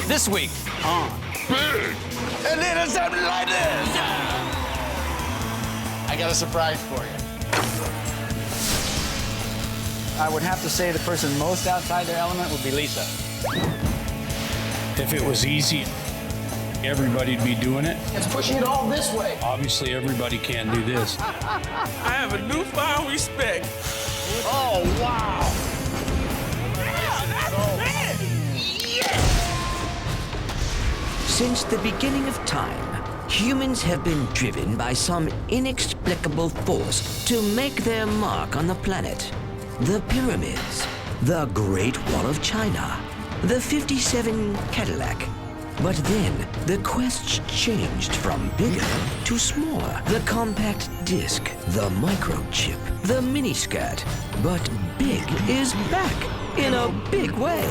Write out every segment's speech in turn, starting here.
This week on Big. And then something like this. I got a surprise for you. I would have to say the person most outside their element would be Lisa. If it was easy, everybody'd be doing it. It's pushing it all this way. Obviously, everybody can't do this. I have a newfound respect. Oh, wow. Since the beginning of time, humans have been driven by some inexplicable force to make their mark on the planet. The pyramids, the Great Wall of China, the 57 Cadillac. But then, the quest changed from bigger to smaller. The compact disc, the microchip, the miniskirt. But big is back in a big way.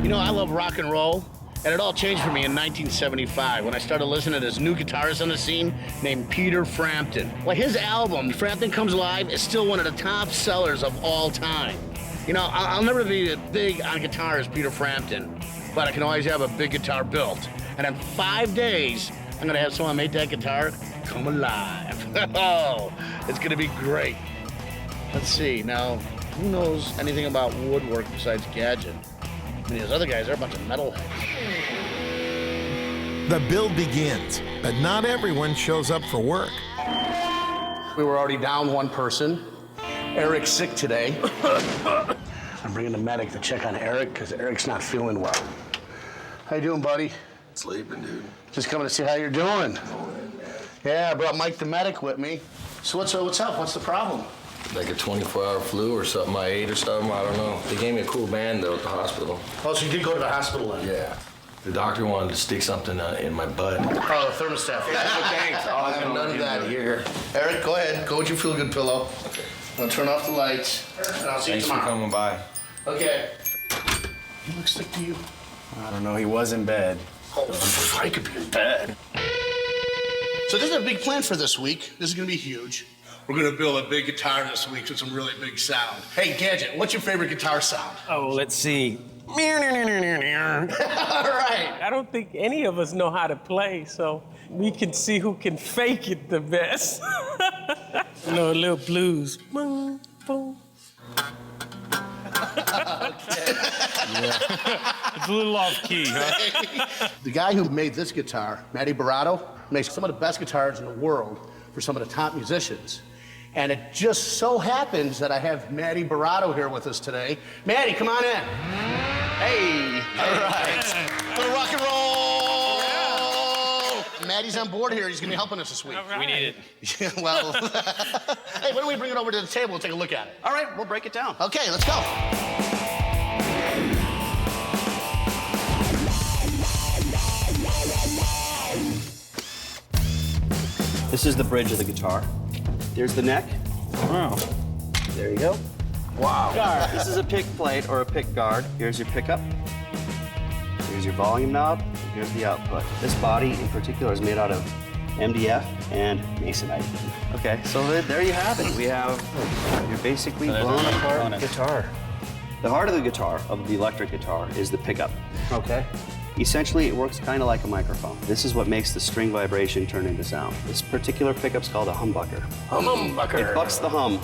You know, I love rock and roll, and it all changed for me in 1975 when I started listening to this new guitarist on the scene named Peter Frampton. Well, his album, Frampton Comes Alive, is still one of the top sellers of all time. You know, I'll never be as big on guitar as Peter Frampton, but I can always have a big guitar built. And in 5 days, I'm gonna have someone make that guitar come alive. Oh, it's gonna be great. Let's see, now, who knows anything about woodwork besides Gadget? I mean, those other guys, they're a bunch of metalheads. The build begins, but not everyone shows up for work. We were already down one person. Eric's sick today. I'm bringing the medic to check on Eric because Eric's not feeling well. How you doing, buddy? Sleeping, dude. Just coming to see how you're doing. Yeah, I brought Mike the medic with me. So what's up? What's the problem? Like a 24-hour flu or something I ate or something, I don't know. They gave me a cool band, though, at the hospital. Oh, so you did go to the hospital then? Yeah. The doctor wanted to stick something in my butt. Oh, the thermostat. Thanks. I have none of that here. Eric, go ahead. Go with your feel-good pillow. Okay. I'll turn off the lights, and I'll see Thanks you for tomorrow. coming by. Okay. He looks sick to you. I don't know, he was in bed. Oh, I could be in bed. So this is a big plan for this week. This is gonna be huge. We're gonna build a big guitar this week with some really big sound. Hey, Gadget, what's your favorite guitar sound? Oh, let's see. All right. I don't think any of us know how to play, so we can see who can fake it the best. You know, a little blues. Boom, boom. It's a little off key, huh? The guy who made this guitar, Matty Baratto, makes some of the best guitars in the world for some of the top musicians. And it just so happens that I have Matty Baratto here with us today. Matty, come on in. Hey. All right. Little rock and roll. Yeah. Matty's on board here. He's going to be helping us this week. Right. We need it. Well, hey, why don't we bring it over to the table and take a look at it? All right, we'll break it down. Okay, let's go. This is the bridge of the guitar. There's the neck. Wow. There you go. Wow. This is a pick plate or a pick guard. Here's your pickup. Here's your volume knob. And here's the output. This body in particular is made out of MDF and masonite. Okay, so there you have it. We have your basically blown apart guitar. The heart of the guitar, of the electric guitar, is the pickup. Okay. Essentially, it works kind of like a microphone. This is what makes the string vibration turn into sound. This particular pickup's called a humbucker. Humbucker. It bucks the hum.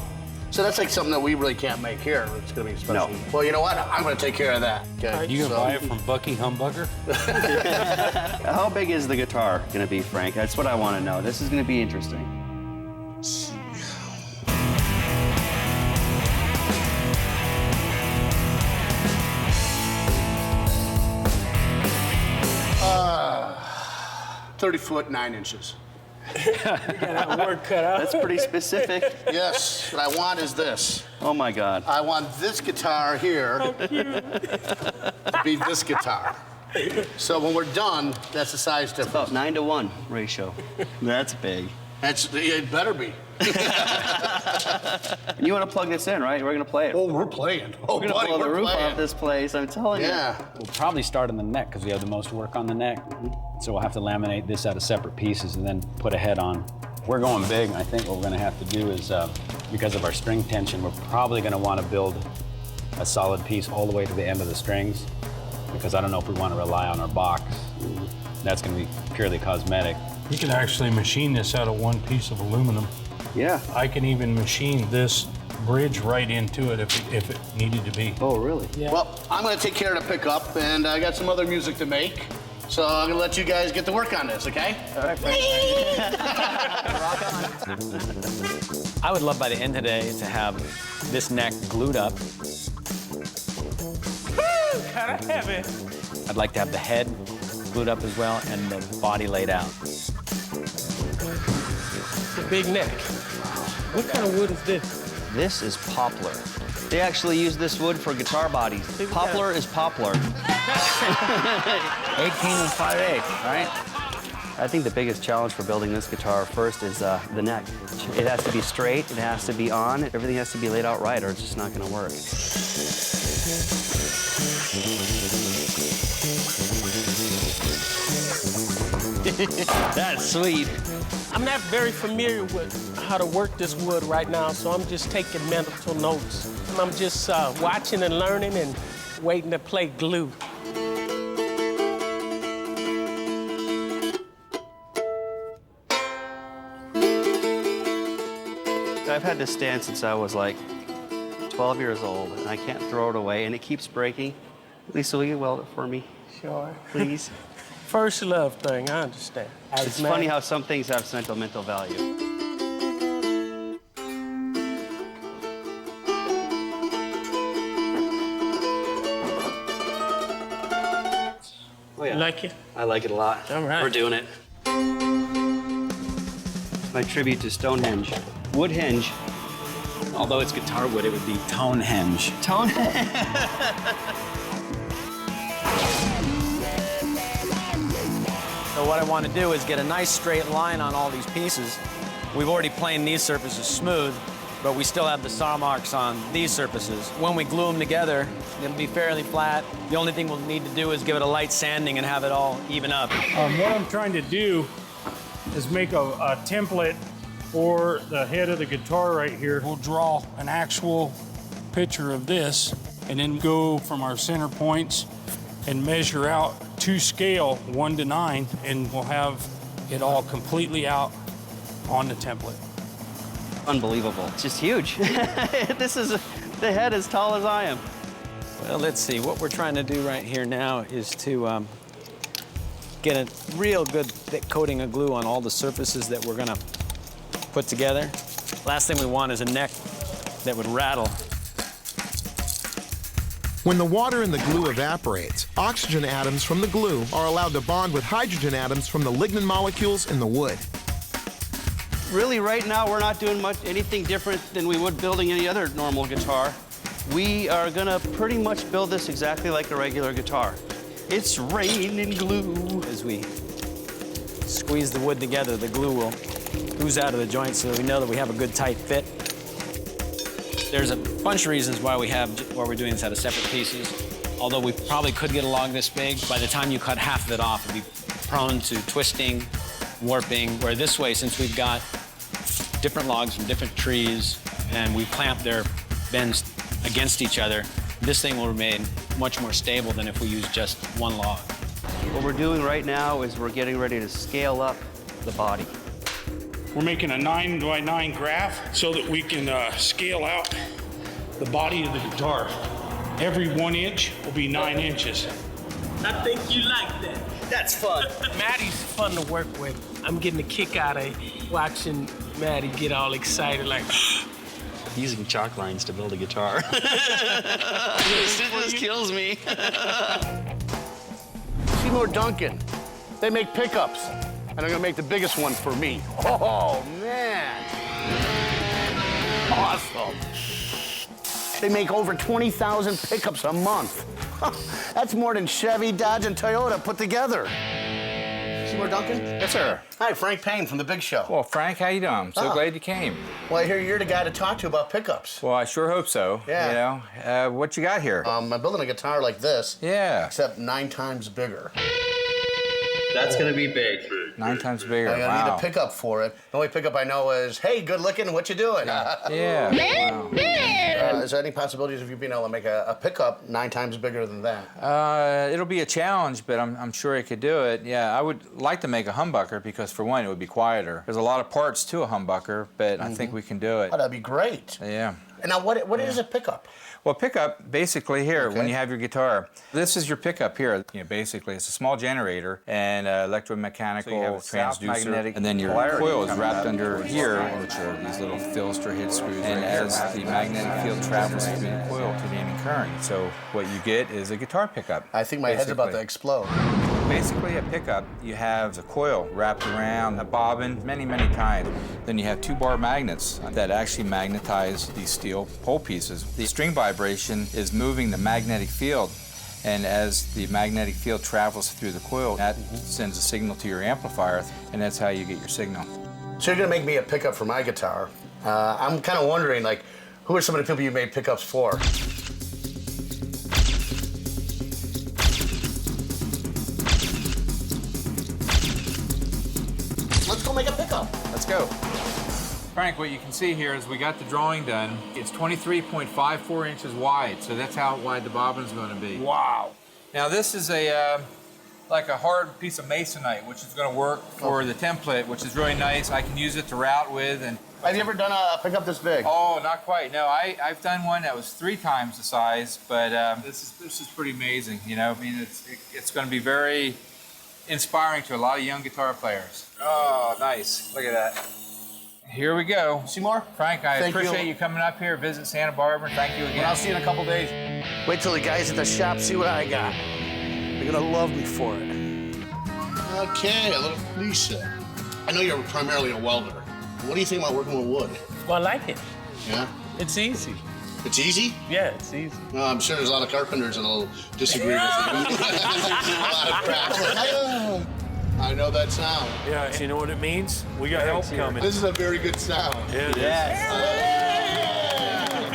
So that's like something that we really can't make here. It's going to be special. No. Well, you know what? I'm going to take care of that. Okay. You gonna buy it from Bucky Humbucker? How big is the guitar going to be, Frank? That's what I want to know. This is going to be interesting. Uh, 30 foot, 9 inches. You got our work cut out. That's pretty specific. Yes, what I want is this. Oh my God. I want this guitar here to be this guitar. So when we're done, that's the size difference. About 9-to-1 ratio. That's big. It better be. And you want to plug this in, right? We're going to play it. Oh, we're playing. Oh, We're going to buddy, blow the we're roof playing. off this place, I'm telling you. Yeah. We'll probably start on the neck because we have the most work on the neck. So we'll have to laminate this out of separate pieces and then put a head on. We're going big. I think what we're going to have to do is, because of our string tension, we're probably going to want to build a solid piece all the way to the end of the strings, because I don't know if we want to rely on our box. That's going to be purely cosmetic. You can actually machine this out of one piece of aluminum. Yeah. I can even machine this bridge right into it if it needed to be. Oh, really? Yeah. Well, I'm going to take care of the pickup, and I got some other music to make. So I'm going to let you guys get to work on this, okay? All right, Frank. I would love by the end of the day to have this neck glued up. Kind of heavy. I'd like to have the head glued up as well and the body laid out. It's a big neck. What kind of wood is this? This is poplar. They actually use this wood for guitar bodies. Poplar is poplar. 18 and 5/8, right? I think the biggest challenge for building this guitar first is the neck. It has to be straight, it has to be on, everything has to be laid out right or it's just not gonna work. That's sweet. I'm not very familiar with how to work this wood right now, so I'm just taking mental notes. I'm just watching and learning and waiting to play glue. I've had this stand since I was like 12 years old, and I can't throw it away, and it keeps breaking. Lisa, will you weld it for me, Sure. please? First love thing, I understand. It's funny how some things have sentimental value. Oh, yeah. You like it? I like it a lot. All right. We're doing it. My tribute to Stonehenge. Woodhenge. Although it's guitar wood, it would be Tonehenge. So what I want to do is get a nice straight line on all these pieces. We've already planed these surfaces smooth, but we still have the saw marks on these surfaces. When we glue them together, it'll be fairly flat. The only thing we'll need to do is give it a light sanding and have it all even up. What I'm trying to do is make a template for the head of the guitar right here. We'll draw an actual picture of this and then go from our center points and measure out to scale 1 to 9, and we'll have it all completely out on the template. Unbelievable. It's just huge. This is the head as tall as I am. Well, let's see. What we're trying to do right here now is to get a real good thick coating of glue on all the surfaces that we're gonna put together. Last thing we want is a neck that would rattle. When the water in the glue evaporates, oxygen atoms from the glue are allowed to bond with hydrogen atoms from the lignin molecules in the wood. Really, right now, we're not doing anything different than we would building any other normal guitar. We are gonna pretty much build this exactly like a regular guitar. It's raining glue. As we squeeze the wood together, the glue will ooze out of the joint so that we know that we have a good tight fit. There's a bunch of reasons why we're doing this out of separate pieces. Although we probably could get a log this big, by the time you cut half of it off, it'd be prone to twisting, warping, where this way, since we've got different logs from different trees and we clamp their bends against each other, this thing will remain much more stable than if we use just one log. What we're doing right now is we're getting ready to scale up the body. We're making a 9 by 9 graph so that we can scale out the body of the guitar. Every 1 inch will be 9 inches. I think you like that. That's fun. Matty's fun to work with. I'm getting a kick out of watching Matty get all excited like, Using chalk lines to build a guitar. This kills me. Seymour Duncan. They make pickups. and I'm gonna make the biggest one for me. Oh, man. Awesome. They make over 20,000 pickups a month. That's more than Chevy, Dodge, and Toyota put together. Seymour Duncan? Yes, sir. Hi, Frank Payne from The Big Show. Well, Frank, how you doing? I'm so glad you came. Well, I hear you're the guy to talk to about pickups. Well, I sure hope so. Yeah. You know, what you got here? I'm building a guitar like this. Yeah. Except 9 times bigger. That's gonna be big. 9 times bigger. I'm gonna need a pickup for it. The only pickup I know is, hey, good looking, what you doing? Yeah. Wow. Is there any possibilities of you being able to make a pickup 9 times bigger than that? It'll be a challenge, but I'm sure I could do it. Yeah, I would like to make a humbucker because, for one, it would be quieter. There's a lot of parts to a humbucker, but I think we can do it. Oh, that'd be great. Yeah. And now, what is a pickup? Well, pickup, basically here, when you have your guitar, this is your pickup here. You know, basically, it's a small generator and electromechanical transducer, and then your coil is wrapped under here, which are these little Philster head screws. And as the magnetic field travels through the coil to the ending current, so what you get is a guitar pickup. I think my head's about to explode. Basically, a pickup, you have a coil wrapped around a bobbin, many kinds. Then you have 2-bar magnets that actually magnetize these steel pole pieces. The string vibration is moving the magnetic field, and as the magnetic field travels through the coil, that sends a signal to your amplifier, and that's how you get your signal. So you're gonna make me a pickup for my guitar. I'm kind of wondering, like, who are some of the people you made pickups for? Let's go make a pickup. Let's go. Frank, what you can see here is we got the drawing done. It's 23.54 inches wide, so that's how wide the bobbin's going to be. Wow. Now this is like a hard piece of masonite, which is going to work for the template, which is really nice. I can use it to route with. And have you ever done a pickup this big? Oh, not quite. No, I've done one that was 3 times the size, but this is pretty amazing. You know, I mean, it's going to be very inspiring to a lot of young guitar players. Oh, nice. Look at that. Here we go. Seymour? Frank, I appreciate you coming up here, visit Santa Barbara. Thank you again. Well, I'll see you in a couple days. Wait till the guys at the shop see what I got. They're gonna love me for it. Okay, a little Lisa. I know you're primarily a welder. What do you think about working with wood? Well, I like it. Yeah? It's easy. It's easy? Yeah, it's easy. Well, I'm sure there's a lot of carpenters that'll disagree with you. A lot of crap. I know that sound. Yeah, you know what it means? We got help coming. This is a very good sound. Yeah, it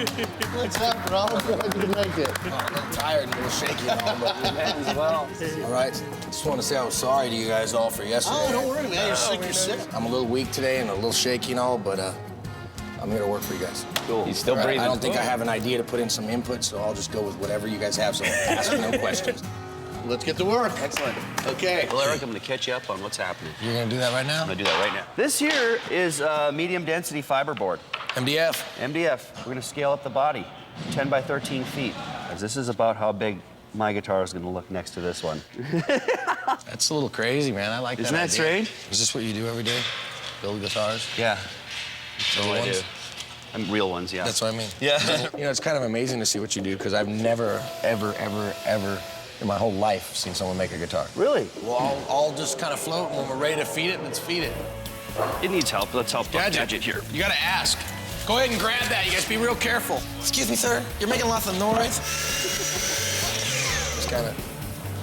is. What's up, bro? I'm glad you can make it. I'm a little tired and a little shaky and all, but you're mad as well. All right, just want to say I was sorry to you guys all for yesterday. Oh, don't worry, man. You're sick, you're sick. I'm a little weak today and a little shaky and all, but I'm here to work for you guys. Cool. He's still breathing. I don't think I have an idea to put in some input, so I'll just go with whatever you guys have, so ask no questions. Let's get to work. Excellent. Okay. Well, Eric, I'm gonna catch you up on what's happening. You're gonna do that right now? I'm gonna do that right now. This here is medium density fiberboard. MDF? MDF. We're gonna scale up the body, 10 by 13 feet. As this is about how big my guitar is gonna look next to this one. That's a little crazy, man. I like that. Isn't that strange? Is this what you do every day? Build guitars? Yeah. Real I ones? do. Real ones, yeah. That's what I mean. Yeah. You know, it's kind of amazing to see what you do, because I've never, ever in my whole life seen someone make a guitar. Really? Well, I'll just kind of float, and when we're ready to feed it, let's feed it. It needs help. Let's help Gadget here. You gotta ask. Go ahead and grab that. You guys be real careful. Excuse me, sir. You're making lots of noise. Just kind of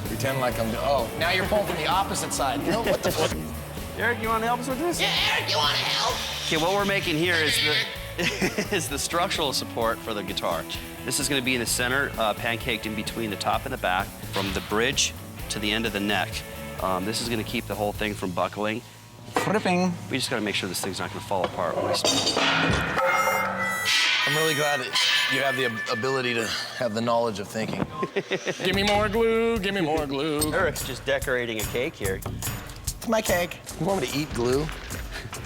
pretend like I'm. Oh, now you're pulling from the opposite side. You know what the fuck? Eric, you want to help us with this? Yeah, Eric, you want to help? Okay, what we're making here is the structural support for the guitar. This is going to be in the center, pancaked in between the top and the back, from the bridge to the end of the neck. This is going to keep the whole thing from buckling. Flipping. We just got to make sure this thing's not going to fall apart when we start. I'm really glad that you have the ability to have the knowledge of thinking. Give me more glue, give me more glue. Eric's just decorating a cake here. My cake. You want me to eat glue?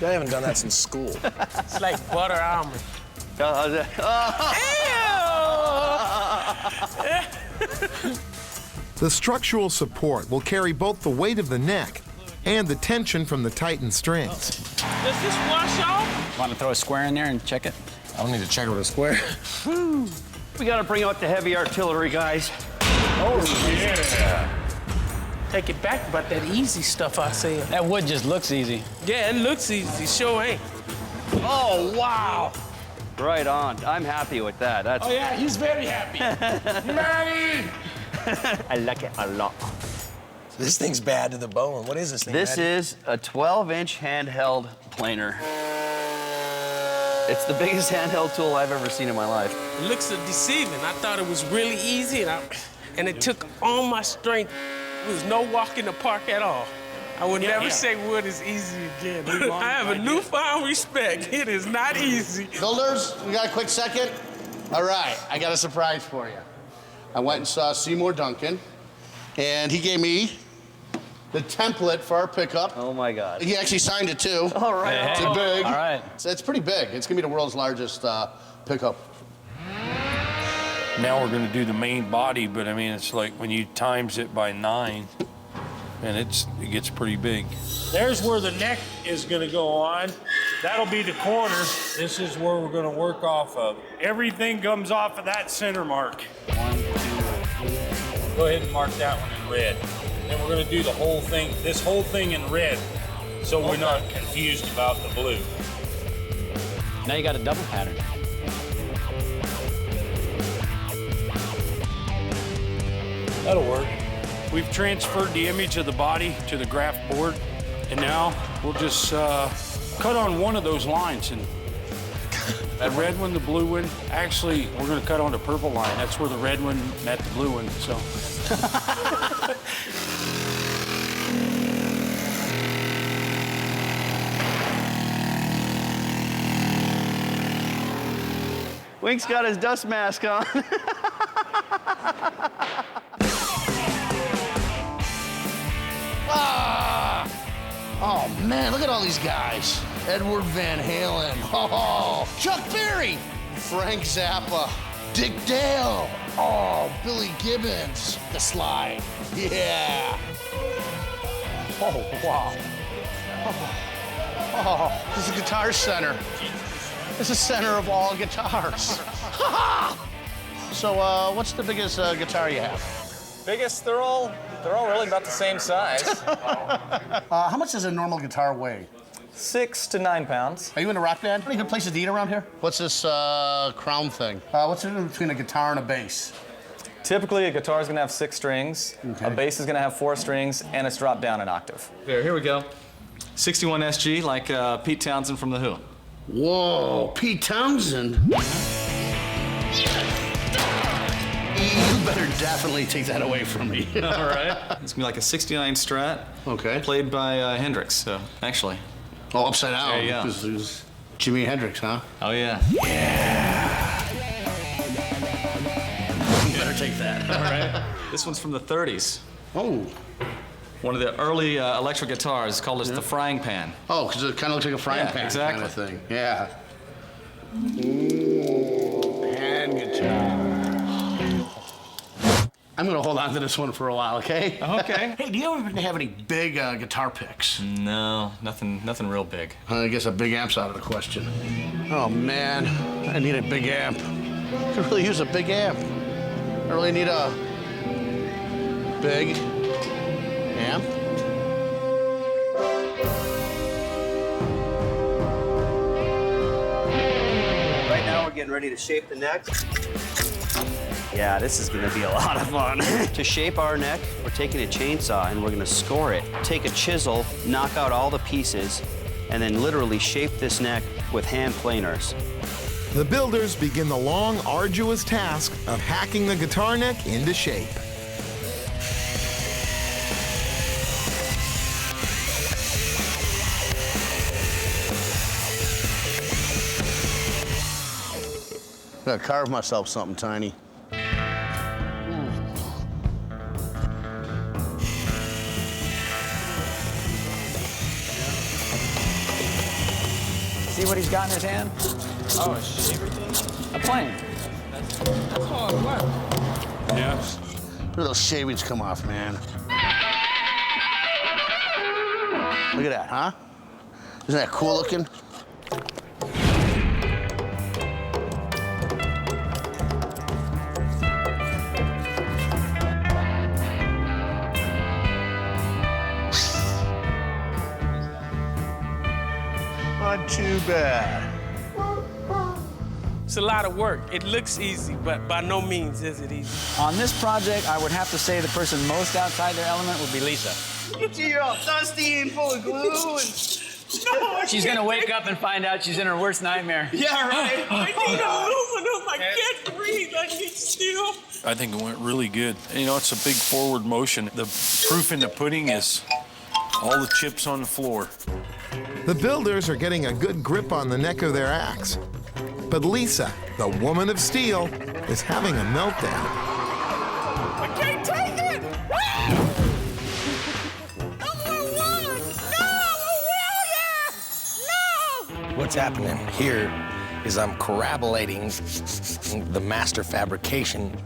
I haven't done that since school. It's like butter almond. The structural support will carry both the weight of the neck and the tension from the tightened strings. Does this wash off? Want to throw a square in there and check it? I don't need to check it with a square. We got to bring out the heavy artillery, guys. Oh, yeah. take it back about that easy stuff I said. That wood just looks easy. Yeah, it looks easy, sure ain't. Oh, wow. Right on. I'm happy with that. That's... Oh, yeah, he's very happy. Manny! I like it a lot. This thing's bad to the bone. What is this thing, This Matty? is a 12-inch handheld planer. It's the biggest handheld tool I've ever seen in my life. It looks deceiving. I thought it was really easy, and it took all my strength. It was no walk in the park at all. I would never say wood is easy again. I have a newfound respect. It is not easy. Builders, we got a quick second? All right, I got a surprise for you. I went and saw Seymour Duncan, and he gave me the template for our pickup. Oh, my God. He actually signed it, too. All right. It's big. All right. So it's pretty big. It's going to be the world's largest pickup. Now we're going to do the main body, but I mean, it's like when you times it by 9, and it gets pretty big. There's where the neck is going to go on. That'll be the corner. This is where we're going to work off of. Everything comes off of that center mark. 1, 2, 3. Go ahead and mark that one in red. Then we're going to do the whole thing, this whole thing in red, so we're not confused about the blue. Now you got a double pattern. That'll work. We've transferred the image of the body to the graph board, and now we'll just cut on one of those lines. And that red one, the blue one, actually, we're going to cut on the purple line. That's where the red one met the blue one, so. Wink's got his dust mask on. Oh, man, look at all these guys. Edward Van Halen. Oh, Chuck Berry. Frank Zappa. Dick Dale. Oh, Billy Gibbons. The Slide. Yeah. Oh, wow. Oh, this is Guitar Center. This is center of all guitars. So, what's the biggest guitar you have? Biggest, they're all really about the same size. How much does a normal guitar weigh? 6 to 9 pounds. Are you in a rock band? Any good places to eat around here? What's this crown thing? What's the difference between a guitar and a bass? Typically, a guitar is going to have 6 strings. Okay. A bass is going to have 4 strings, and it's dropped down an octave. Here we go. 61 SG, like Pete Townsend from The Who. Whoa, Pete Townsend? You better definitely take that away from me. All right. It's going to be like a 69 Strat. Okay. Played by Hendrix, so actually. Oh, upside down. There you go. This is Jimi Hendrix, huh? Oh, yeah. You better take that. All right. This one's from the 30s. Oh. One of the early electric guitars called the frying pan. Oh, because it kind of looks like a frying pan exactly. kind of thing. Yeah. Ooh, hand guitar. I'm going to hold on to this one for a while, okay? Okay. Hey, do you ever have any big guitar picks? No, nothing real big. I guess a big amp's out of the question. Oh, man. I need a big amp. I could really use a big amp. I really need a big amp. Right now, we're getting ready to shape the neck. Yeah, this is gonna be a lot of fun. To shape our neck, we're taking a chainsaw and we're gonna score it. Take a chisel, knock out all the pieces, and then literally shape this neck with hand planers. The builders begin the long, arduous task of hacking the guitar neck into shape. I gotta carve myself something tiny. See what he's got in his hand? Oh, a shaver thing? A plane. Yeah. Look at those shavings come off, man. Look at that, huh? Isn't that cool looking? too bad. It's a lot of work. It looks easy, but by no means is it easy. On this project, I would have to say the person most outside their element would be Lisa. You're all dusty and full of glue. She's gonna wake up and find out she's in her worst nightmare. Yeah, right. I need aluminum. I can't breathe. I need steel. I think it went really good. You know, it's a big forward motion. The proof in the pudding is all the chips on the floor. The builders are getting a good grip on the neck of their axe. But Lisa, the woman of steel, is having a meltdown. I can't take it. What's happening here is I'm corroborating the master fabrication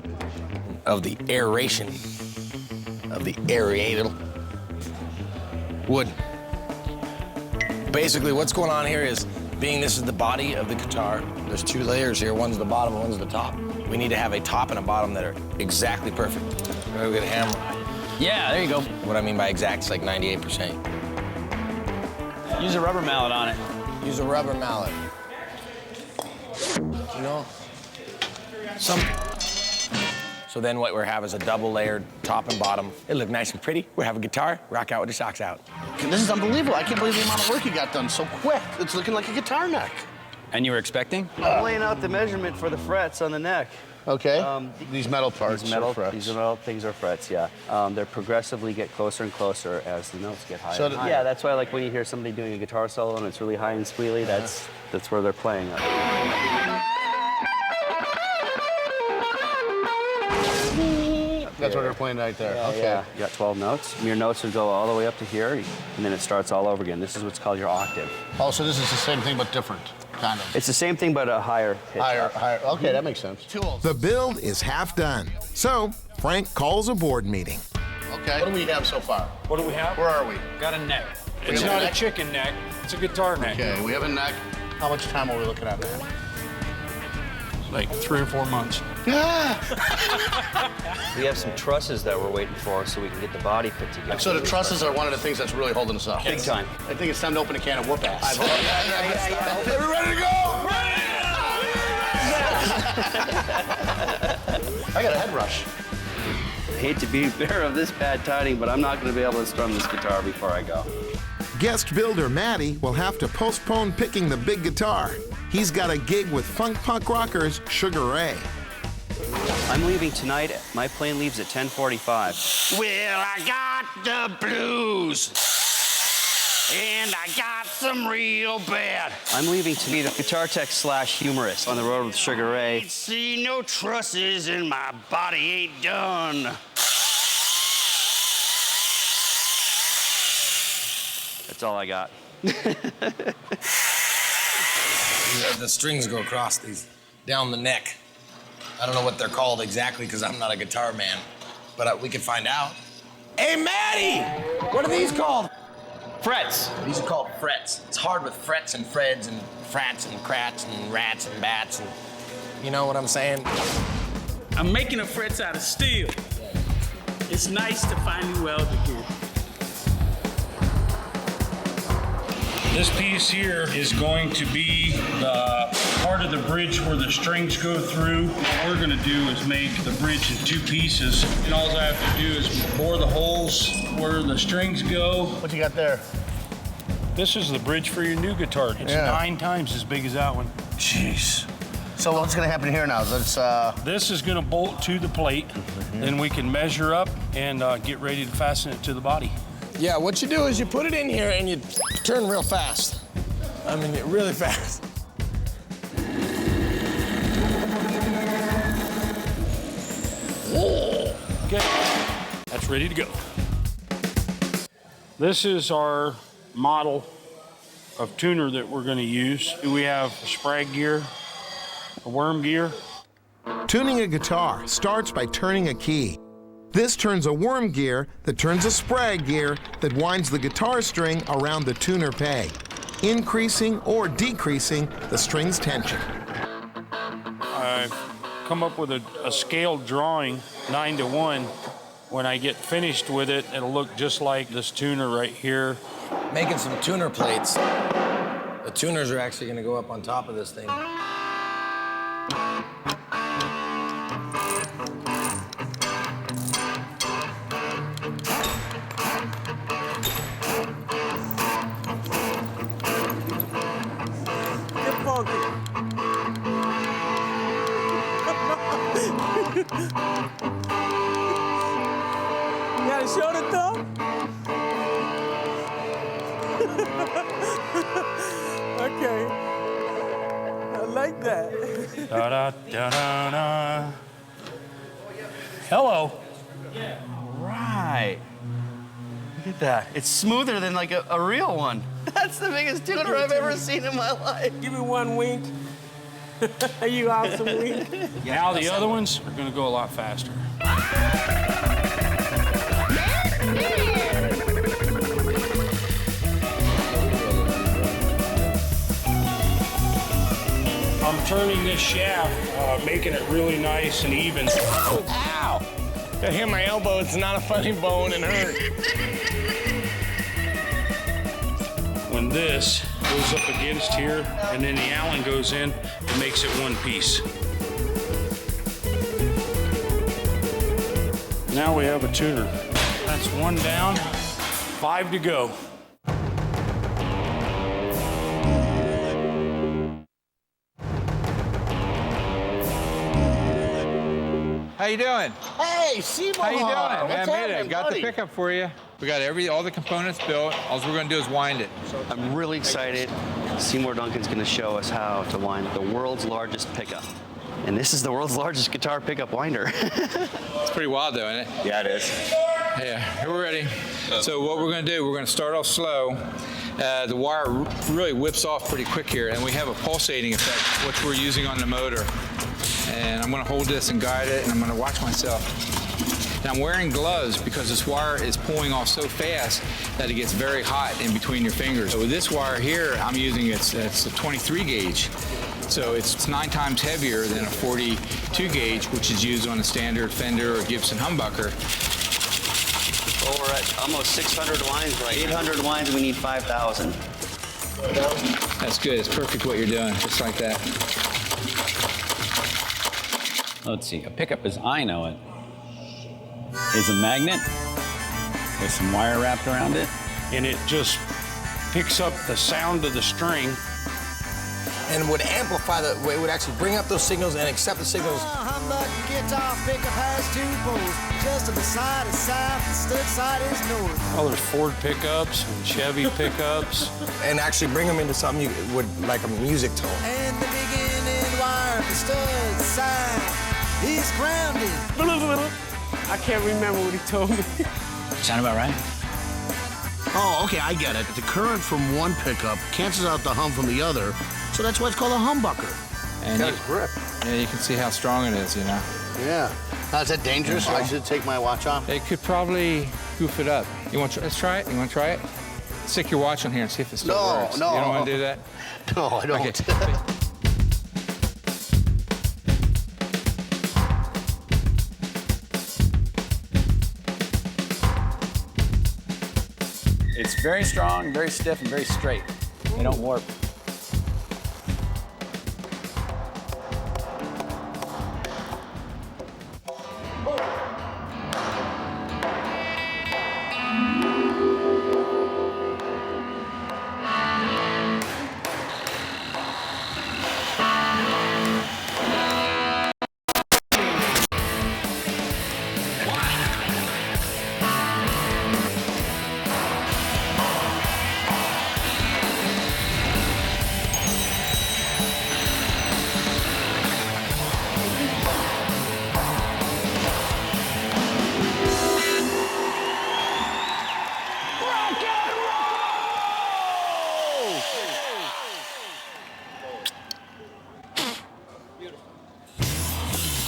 of the aeration of the aerated wood. Basically, what's going on here is, being this is the body of the guitar, there's two layers here. One's the bottom and one's the top. We need to have a top and a bottom that are exactly perfect. We're gonna get a hammer. Yeah, there you go. What I mean by exact is like 98%. Use a rubber mallet on it. Use a rubber mallet. You know? So then what we have is a double layered top and bottom. It'll look nice and pretty. We have a guitar, rock out with the socks out. This is unbelievable. I can't believe the amount of work you got done so quick. It's looking like a guitar neck. And you were expecting? I'm laying out the measurement for the frets on the neck. Okay. These metal parts These metal, are frets. these metal things are frets, yeah. They progressively get closer and closer as the notes get higher. So and higher. Yeah, that's why like when you hear somebody doing a guitar solo and it's really high and squealy, that's where they're playing it. That's what they're playing right there. Yeah, okay. Yeah. You got 12 notes. Your notes would go all the way up to here, and then it starts all over again. This is what's called your octave. Oh, so this is the same thing but different, kind of. It's the same thing, but a higher pitch. Higher. Okay, that makes sense. Tools. The build is half done. So Frank calls a board meeting. Okay. What do we have so far? What do we have? Where are we? Got a neck. We It's have a not a neck? chicken neck. It's a guitar neck. Okay, we have a neck. How much time are we looking at, man? Like 3 or 4 months. We have some trusses that we're waiting for so we can get the body put together. So the trusses are one of the things that's really holding us up. Big time. I think it's time to open a can of whoop ass. Are we ready to go? I got a head rush. I hate to be bearer of this bad tiding, but I'm not going to be able to strum this guitar before I go. Guest builder Matty will have to postpone picking the big guitar. He's got a gig with funk punk rockers Sugar Ray. I'm leaving tonight. My plane leaves at 10:45. Well, I got the blues, and I got some real bad. I'm leaving to be the guitar tech / humorist on the road with Sugar Ray. See no trusses, and my body ain't done. That's all I got. The strings go across these, down the neck. I don't know what they're called exactly because I'm not a guitar man, but we can find out. Hey, Matty! What are these called? Frets. These are called frets. It's hard with frets and freds and frats and crats and rats and bats and you know what I'm saying? I'm making the frets out of steel. It's nice to finally weld again. This piece here is going to be the part of the bridge where the strings go through. What we're gonna do is make the bridge in 2 pieces. And all I have to do is bore the holes where the strings go. What you got there? This is the bridge for your new guitar. It's 9 times as big as that one. Jeez. So what's gonna happen here now? This is gonna bolt to the plate. Then we can measure up and get ready to fasten it to the body. Yeah, what you do is you put it in here and you turn real fast. I mean, really fast. Okay, that's ready to go. This is our model of tuner that we're going to use. We have a sprag gear, a worm gear. Tuning a guitar starts by turning a key. This turns a worm gear that turns a sprag gear that winds the guitar string around the tuner peg, increasing or decreasing the string's tension. I've come up with a scaled drawing, 9:1. When I get finished with it, it'll look just like this tuner right here. Making some tuner plates. The tuners are actually gonna go up on top of this thing. You gotta show the thumb? Okay. I like that. Da da da da da. Hello. Right. Look at that. It's smoother than like a real one. That's the biggest tuner I've ever seen in my life. Give me one wink. You awesome wink. Now the other ones are gonna go a lot faster. I'm turning this shaft, making it really nice and even. Ow! I hit my elbow. It's not a funny bone and hurt. When this goes up against here and then the Allen goes in, it makes it one piece. Now we have a tuner. That's one down, 5 to go. How you doing? Hey, Seymour! How you doing? Man, What's I made it. I happening, got buddy? the pickup for you. We got all the components built. All we're gonna do is wind it. I'm really excited. Seymour Duncan's gonna show us how to wind the world's largest pickup. And this is the world's largest guitar pickup winder. It's pretty wild though, isn't it? Yeah, it is. Yeah, here we're ready. So what we're gonna do, we're gonna start off slow. The wire really whips off pretty quick here, and we have a pulsating effect, which we're using on the motor. And I'm gonna hold this and guide it, and I'm gonna watch myself. And I'm wearing gloves because this wire is pulling off so fast that it gets very hot in between your fingers. So with this wire here, I'm using it's a 23 gauge. So it's 9 times heavier than a 42 gauge, which is used on a standard Fender or Gibson humbucker. Well, we're at almost 600 lines right now. 800 lines, we need 5,000. That's good. It's perfect what you're doing, just like that. Let's see, a pickup as I know it is a magnet with some wire wrapped around it. And it just picks up the sound of the string. And would amplify it would actually bring up those signals and accept the signals. Humbucker guitar pickup has 2 poles. Just to the side is south, the stud side is north. Oh, there's Ford pickups and Chevy pickups. And actually bring them into something you would like a music tone. And the beginning wire, the stud side is grounded. I can't remember what he told me. Sound about right? Oh, okay, I get it. The current from one pickup cancels out the hum from the other, so that's why it's called a humbucker. And Got its grip. Yeah, you can see how strong it is, you know. Yeah. Now, is that dangerous? I should take my watch off? It could probably goof it up. Let's try it? You want to try it? Stick your watch on here and see if it still works. No. You don't want to do that? No, I don't. Okay. It's very strong, very stiff, and very straight. They don't warp.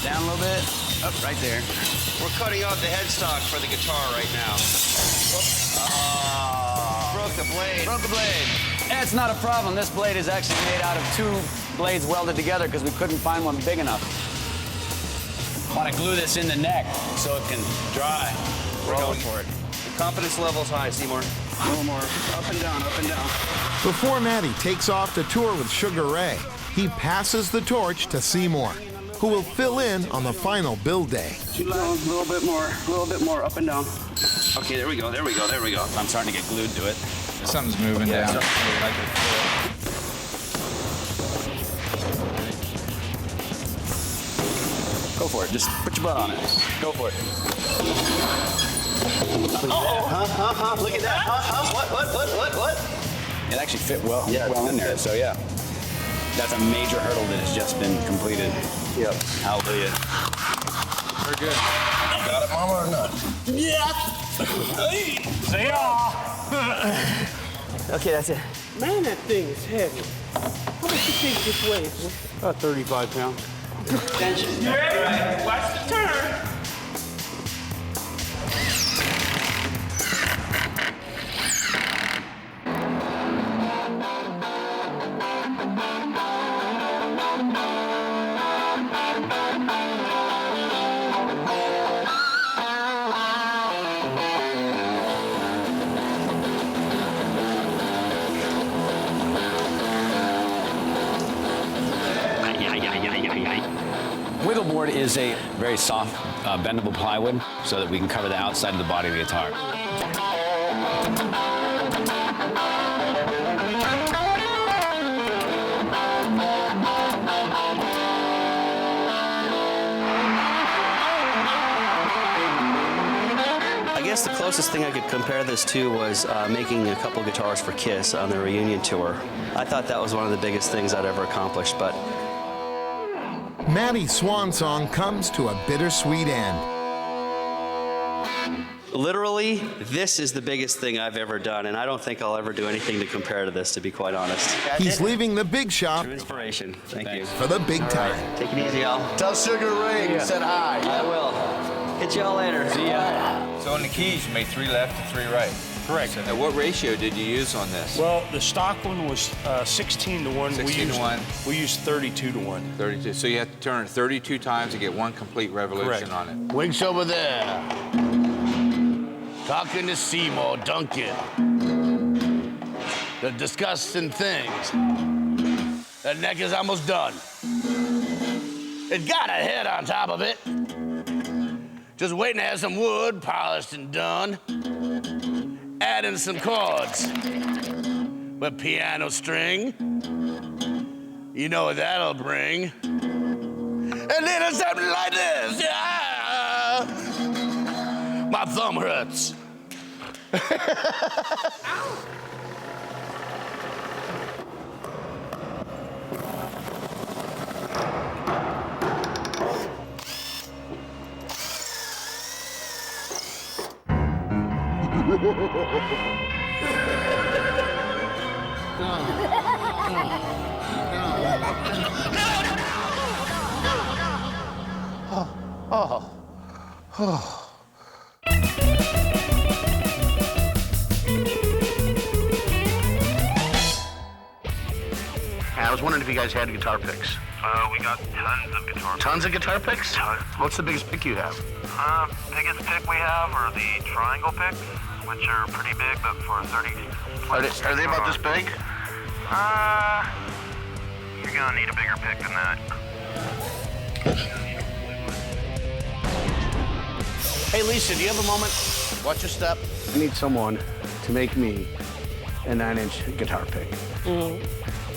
Down a little bit. Up right there. We're cutting out the headstock for the guitar right now. Broke the blade. Broke the blade. That's not a problem. This blade is actually made out of 2 blades welded together because we couldn't find one big enough. I want to glue this in the neck so it can dry. We're going for it. The confidence level's high, Seymour. A little more up and down, up and down. Before Matty takes off to tour with Sugar Ray, he passes the torch to Seymour, who will fill in on the final build day. A little bit more up and down. Okay, there we go, there we go, there we go. I'm starting to get glued to it. Something's moving down. Go for it. Just put your butt on it. Go for it. Look at that. What? It actually fit well in there. So yeah, that's a major hurdle that has just been completed. Yep. Hallelujah. We're good. Got it, Mama, or not? Okay, that's it. Man, that thing is heavy. How much you think this weighs? About 35 pounds. Tension. You ready? Watch the turn. Wiggle board is a very soft, bendable plywood so that we can cover the outside of the body of the guitar. I guess the closest thing I could compare this to was making a couple guitars for Kiss on their reunion tour. I thought that was one of the biggest things I'd ever accomplished, but Matty's swan song comes to a bittersweet end. literally, this is the biggest thing I've ever done, and I don't think I'll ever do anything to compare to this, to be quite honest. He's leaving the big shop True inspiration. Thank you. for the big time. Take it easy, y'all. Tell Sugar Ray you said hi. I will. Hit y'all later. See ya. So on the keys, you made 3 left and 3 right. Correct. Now, what ratio did you use on this? Well, the stock one was 16 to 1. 16 to 1. We used 32 to 1. 32. So you have to turn it 32 times to get 1 complete revolution Correct. on it. Wink's over there. Talking to Seymour Duncan. They're discussing things. That neck is almost done. It got a head on top of it. Just waiting to have some wood polished and done. Adding some chords with piano string. You know what that'll bring. A little something like this. Yeah. My thumb hurts. I was wondering if you guys had guitar picks. We got tons of guitar picks. Tons of guitar picks? Tons. What's the biggest pick you have? Biggest pick we have are the triangle picks, which are pretty big, but for a 30. Are they about this big? You're gonna need a bigger pick than that. Hey, Lisa, do you have a moment? Watch your step. I need someone to make me a 9-inch guitar pick.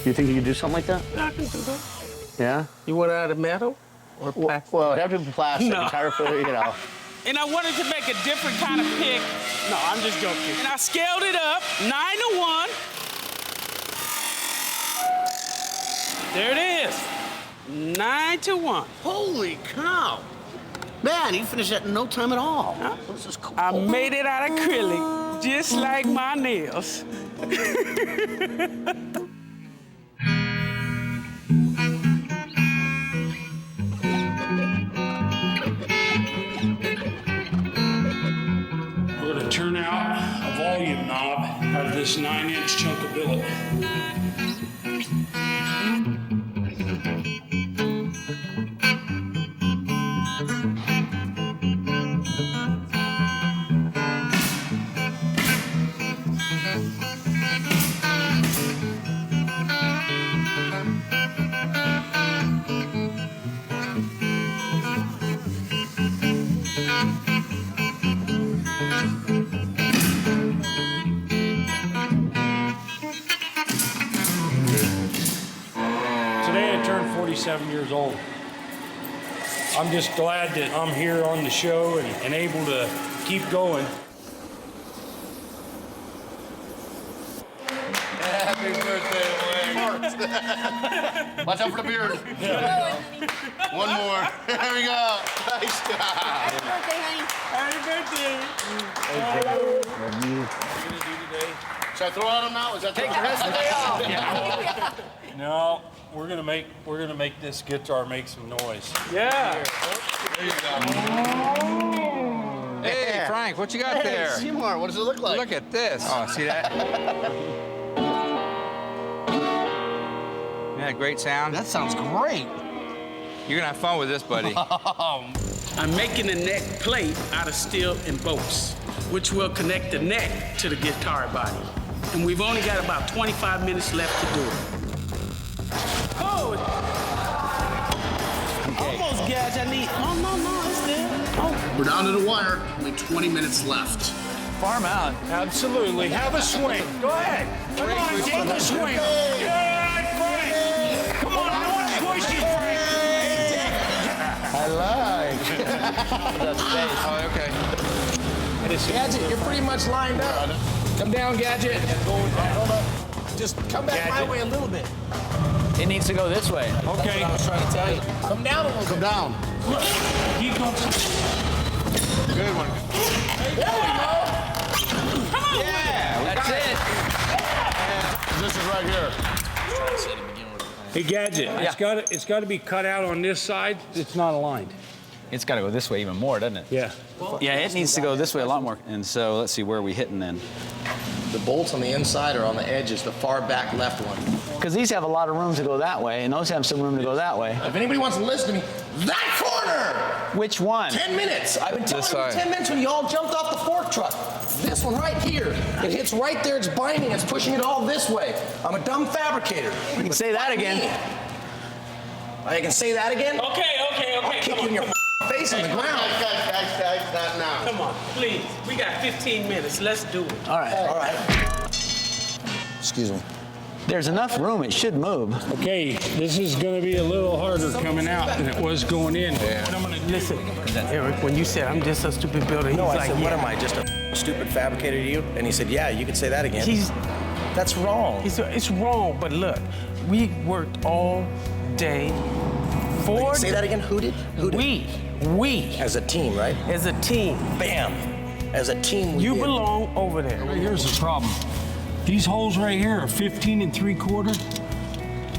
You think you could do something like that? I can do that. Yeah? You want it out of metal or plastic? Well, it'd have to be plastic. No. Guitar pick, you know. And I wanted to make a different kind of pick. No, I'm just joking. And I scaled it up, 9 to 1. There it is, 9 to 1. Holy cow. Man, you finished that in no time at all. Huh? This is cool. I made it out of acrylic, just like my nails. We're going to turn out a volume knob out of this 9-inch chunk of billet. 27 years old. I'm just glad that I'm here on the show and able to keep going. Happy birthday, Wayne. Watch out for the beard. One more. There we go. Nice job. Happy birthday, honey. Happy birthday. What are you gonna do today? Should I throw out him now? Is that take the rest of the day off? No, we're gonna make this guitar make some noise. Yeah. There you go. Hey, Frank, what you got there? Hey, Seymour, what does it look like? Look at this. Oh, see that? Yeah, great sound. That sounds great. You're gonna have fun with this, buddy. I'm making a neck plate out of steel and bolts, which will connect the neck to the guitar body. And we've only got about 25 minutes left to do it. Oh! Almost, guys, I need. Oh, no, it's there. Oh. We're down to the wire. Only 20 minutes left. Farm out. Absolutely. Have a swing. Go ahead. Come on, take a swing. Yeah, Frank. Come on, I want to push you, Frank. I like. Oh, okay. Gadget, you're pretty much lined up. Come down, Gadget. Hold up. Just come back my way a little bit. It needs to go this way. Okay. I was trying to tell you. Come down a little Come bit. down. Keep going. Good one. There we go. Yeah, That's it. This is right here. Hey, Gadget, it's got to be cut out on this side. It's not aligned. It's got to go this way even more, doesn't it? Yeah. Yeah, it needs to go this way a lot more. And so let's see, where are we hitting then? The bolts on the inside are on the edges, the far back left one. Because these have a lot of room to go that way, and those have some room to go that way. If anybody wants to listen to me, that corner! Which one? 10 minutes. I've been telling This you side. 10 minutes when you all jumped off the fork truck. This one right here. It hits right there. It's binding. It's pushing it all this way. I'm a dumb fabricator. You can say that again. I can say that again? Okay. I'll kick you in your face on the ground. Guys, not now. Come on, please. We got 15 minutes. Let's do it. All right. All right. Excuse me. There's enough room. It should move. Okay, this is going to be a little harder coming out than it was going in. What I'm gonna listen, Eric, when you said I'm just a stupid builder, he's No, I like, said, what yeah. am I, just a stupid fabricator to you? And he said, yeah, you could say that again. That's wrong. It's wrong, but look, we worked all day. Say that again, who did? We. As a team, right? As a team. Bam. As a team, we You did. belong over there. Here's the problem. These holes right here are 15 3/4.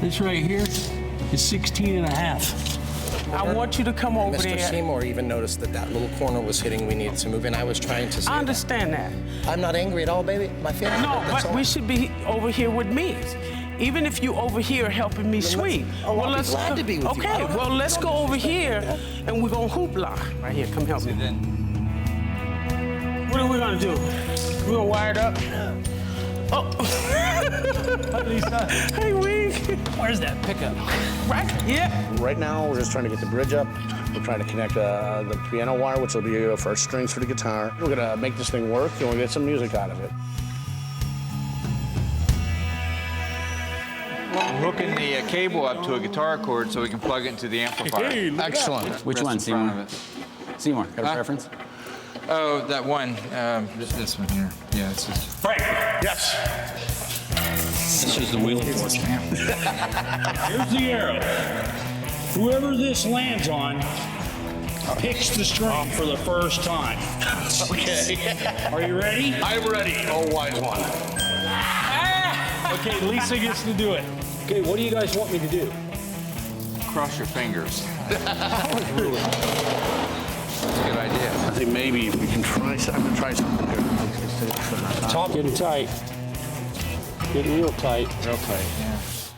This right here is 16 1/2. I want you to come over Mr. there. Seymour even noticed that that little corner was hitting. We needed to move in. I was trying to say I understand that. I'm not angry at all, baby. My feelings. No, that's but all. we should be over here with me. Even if you over here helping me sweep. I'll be glad to be with you. I Okay, don't have well, a let's go problem. over here and we're gonna hoopla. Right here, come help me. What are we gonna do? We're gonna wire it up? Oh. Hey, Wing. Where's that pickup? Right, yeah. Right now, we're just trying to get the bridge up. We're trying to connect the piano wire, which will be for our strings for the guitar. We're gonna make this thing work, and we'll get some music out of it. Hooking the cable up to a guitar cord so we can plug it into the amplifier. Excellent. Which Rest one, in front of Seymour? it. Seymour, got a preference? Oh, that one. This one here. Yeah, it's just. Frank, Yes. This is the wheel. here's the arrow. Whoever this lands on picks the string for the first time. Okay. Are you ready? I'm ready. Oh, wise one. Okay, Lisa gets to do it. Okay, what do you guys want me to do? Cross your fingers. That's a good idea. I think maybe if we can try something. I'm gonna try something here. Top getting tight. Getting real tight. Real tight.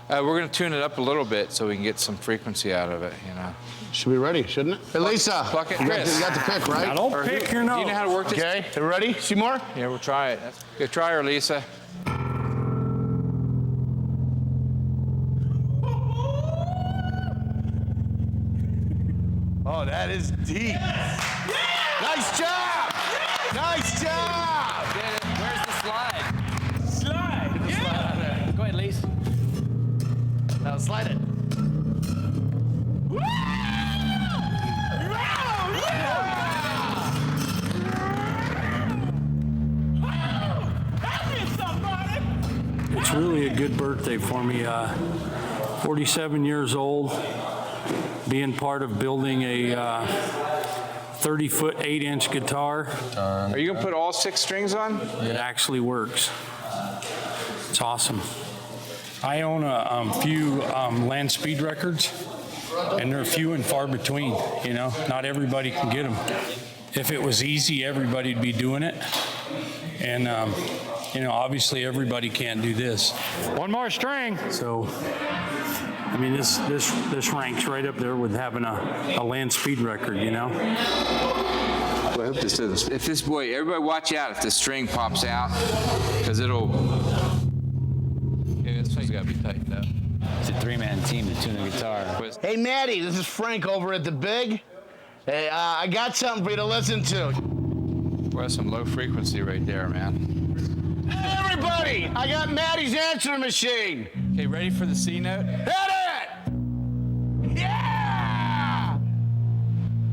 We're going to tune it up a little bit so we can get some frequency out of it, you know. Should be ready, shouldn't it? Hey, Lisa. Pluck it. You got, Chris. you got the pick, right? Now don't Or pick who- your nose. Do you know how to work this? Okay. You ready? Seymour? Yeah, we'll try it. Good try her, Lisa. Oh, that is deep. Nice job. Nice job. Where's the slide? Slide, yeah. Go ahead, Lise. Now slide it. really a good birthday for me. 47 years old, being part of building a 30-foot, 8-inch guitar. Are you gonna put all 6 strings on? It actually works. It's awesome. I own a few land speed records, and they're few and far between, you know? Not everybody can get them. If it was easy, everybody'd be doing it. And, you know, obviously everybody can't do this. One more string. So, I mean, this ranks right up there with having a land speed record, you know? Well, I hope this doesn't. If this boy, everybody watch out if the string pops out, because it'll. Yeah, this thing's got to be tightened up. It's a 3-man team to tune a guitar. Hey, Matty, this is Frank over at the Big. Hey, I got something for you to listen to. Well, that's some low frequency right there, man. Hey, everybody, I got Matty's answering machine. Okay, ready for the C note? Hit it! Yeah!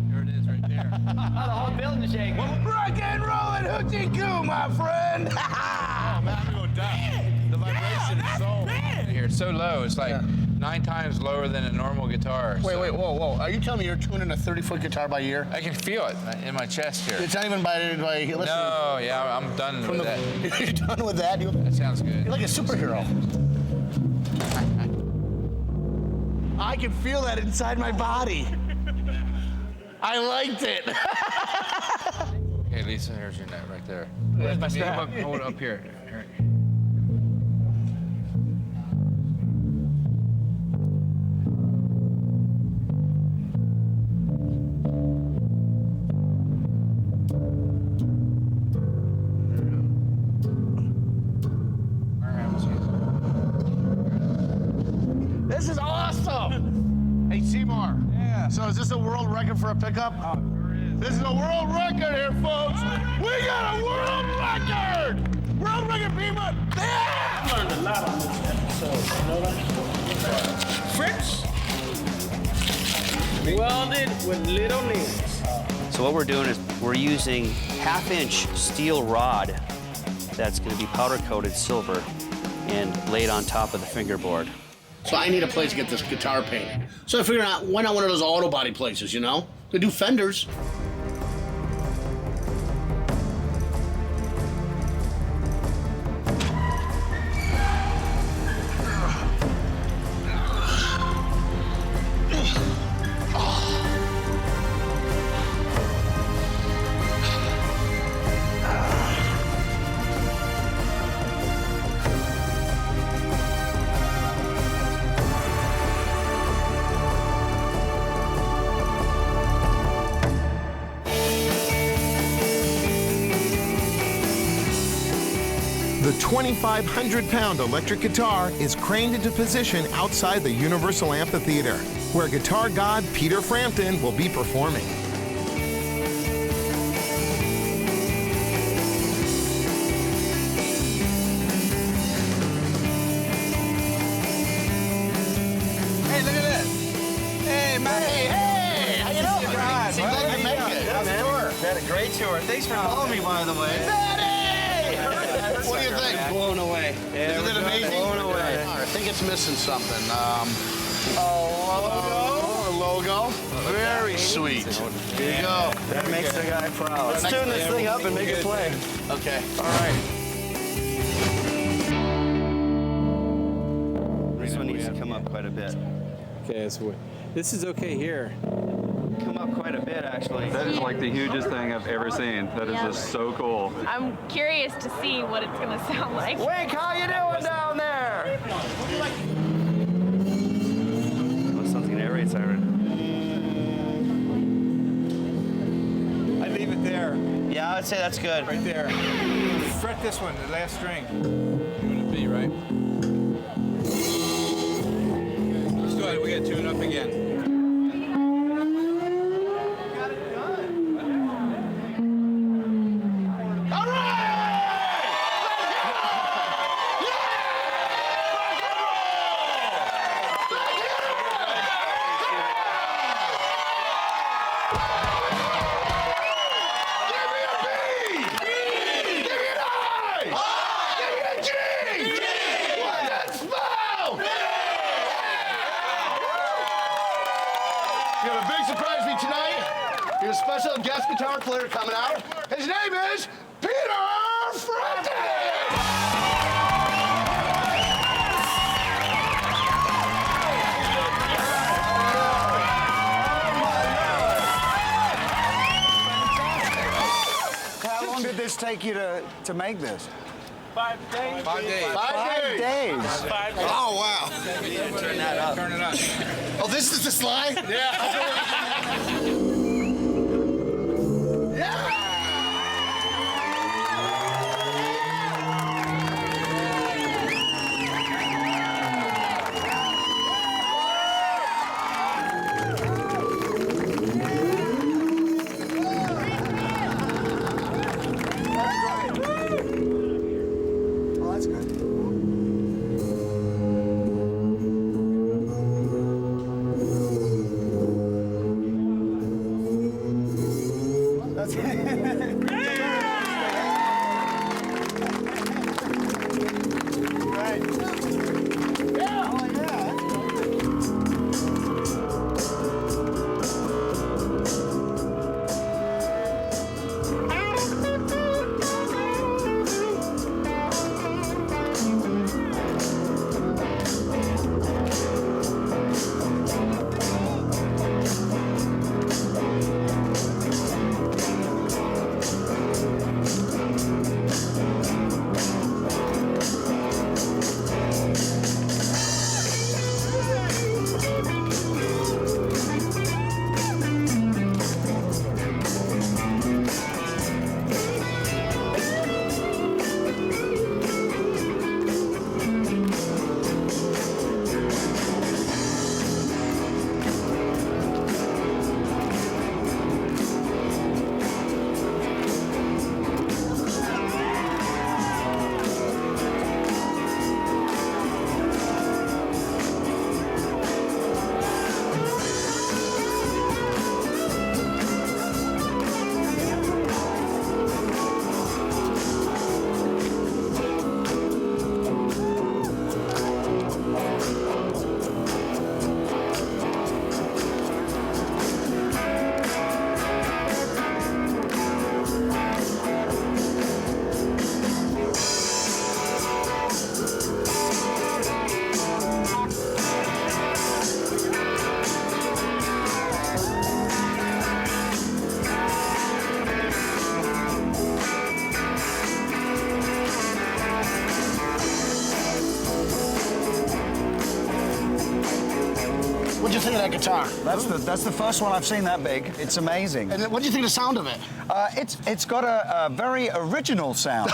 There it is right there. The whole building shaking. Rock and rollin' hoochie coo, my friend. Oh, man, I'm going down. The vibration is so here. It's so low. It's like 9 times lower than a normal guitar. Wait, whoa. Are you telling me you're tuning a 30-foot guitar by ear? I can feel it in my chest here. It's not even by listening. No, yeah, I'm done with that. You're done with that? That sounds good. You're like a superhero. I can feel that inside my body. I liked it. Okay, Lisa, here's your note right there. Where's my strap? Hold it up here. This is awesome. Hey, Seymour. Yeah. So is this a world record for a pickup? Oh, sure is. This is a world record here, folks. We got a world record. World record, people. Yeah. I learned a lot on this episode. You know that? Fritz. Welded with little nails. So what we're doing is we're using 1/2-inch steel rod that's going to be powder coated silver and laid on top of the fingerboard. So I need a place to get this guitar painted. So I figured out, why not one of those auto body places, you know? They do fenders. The 2,500-pound electric guitar is craned into position outside the Universal Amphitheater, where guitar god Peter Frampton will be performing. Hey, look at this. Hey, Manny. Hey, how you doing? Seems like you make it. Yeah, man. We had a great tour. Thanks for following me, by the way. What do you think? Blown away. Yeah, Isn't it amazing? Blown away. I think it's missing something. A logo. Very sweet. Here you go. That makes the guy proud. Let's tune this thing up and make it play. Okay. All right. This one needs to come up quite a bit. Okay, so this is okay here. Come up quite a bit, actually. That is like the hugest thing I've ever seen. That is just so cool. I'm curious to see what it's gonna sound like. Wink, how you doing down there? Oh, something to aerate siren. I'd leave it there. Yeah, I'd say that's good. Right there. Fret this one, the last string. You want a B, right? Let's go ahead. We got to tune it up again. special guest guitar player coming out. His name is Peter Frampton! How long did this take you to make this? 5 days. 5 days. 5 days. 5 days. Oh, wow. Turn that up. Turn it up. Oh, this is the slide? Yeah. Oh, that's good. What'd you think of that guitar? That's the first one I've seen that big. It's amazing. And what do you think of the sound of it? It's got a very original sound.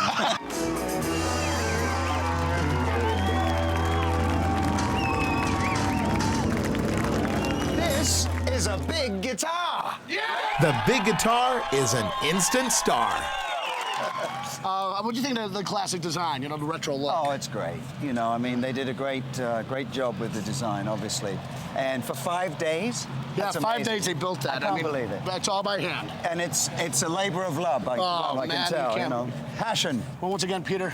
This is a big guitar. The big guitar is an instant star. What do you think of the classic design, you know, the retro look? Oh, it's great. You know, I mean, they did a great job with the design, obviously. And for 5 days, yeah, that's 5 amazing. days they built that. I can't believe it. That's all by hand. And it's a labor of love. I man, can tell, you know. Passion. Well, once again, Peter,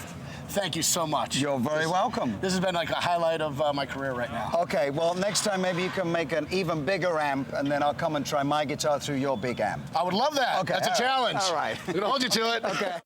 thank you so much. You're very welcome. This has been like a highlight of my career right now. Okay, well, next time maybe you can make an even bigger amp, and then I'll come and try my guitar through your big amp. I would love that. Okay, That's a challenge. All right. We're gonna hold you to it. Okay.